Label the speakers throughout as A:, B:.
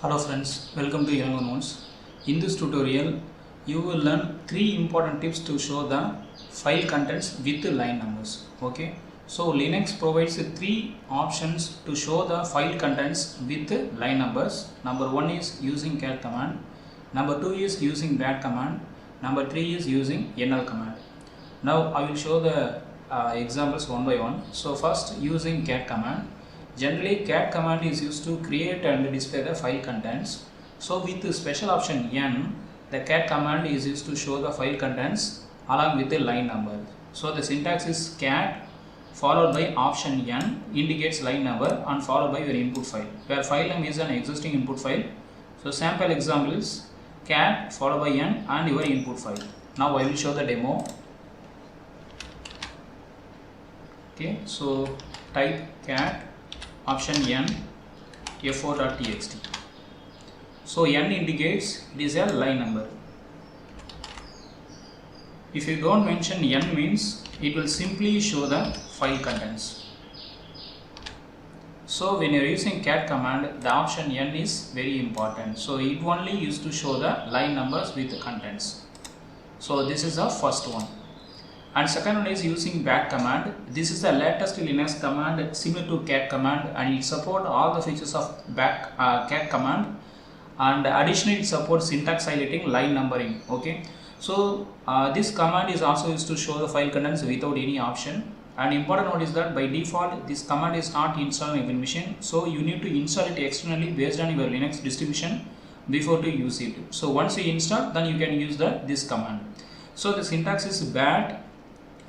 A: Hello friends, welcome to Young Notes. In this tutorial, you will learn 3 important tips to show the file contents with line numbers. Okay, so Linux provides 3 options to show the file contents with line numbers. Number 1 is using cat command, number 2 is using bat command, number 3 is using nl command. Now I will show the examples one by one. So first, using cat command. Generally, cat command is used to create and display the file contents. So with the special option n, the cat command is used to show the file contents along with the line number. So the syntax is cat followed by option n indicates line number and followed by your input file, where file name is an existing input file. So sample example is cat followed by n and your input file. Now I will show the demo. Okay, so type cat option n f4.txt. So n indicates it is a line number. If you don't mention n means it will simply show the file contents. So when you are using cat command, the option n is very important. So it only used to show the line numbers with the contents. So this is the first one. And second one is using bat command. This is the latest Linux command similar to cat command, and it supports all the features of cat command, and additionally it supports syntax highlighting, line numbering. Okay, so this command is also used to show the file contents without any option. And important note is that by default this command is not installed on your machine, so you need to install it externally based on your Linux distribution before to use it. So once you install, then you can use this command. So the syntax is bat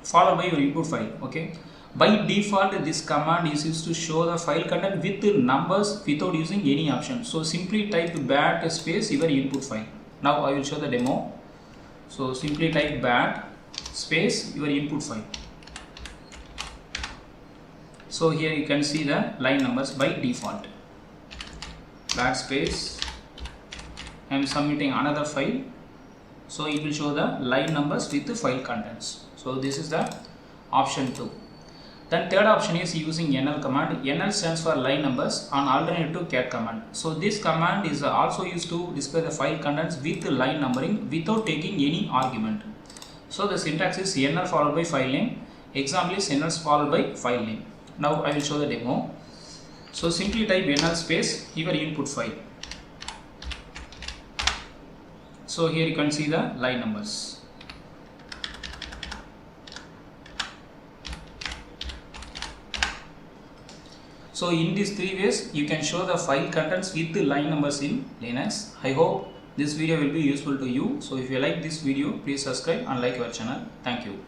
A: followed by your input file. Okay, by default this command is used to show the file content with numbers without using any option. So simply type bat space your input file. Now I will show the demo. So simply type bat space your input file. So here you can see the line numbers by default. Bat space, I am submitting another file, so it will show the line numbers with the file contents. So this is the option 2. Then third option is using nl command. nl stands for line numbers and alternate to cat command. So this command is also used to display the file contents with line numbering without taking any argument. So the syntax is nl followed by file name. Example is nl followed by file name. Now I will show the demo. So simply type nl space your input file. So here you can see the line numbers. So in these 3 ways you can show the file contents with the line numbers in Linux. I hope this video will be useful to you. So if you like this video, please subscribe and like our channel. Thank you.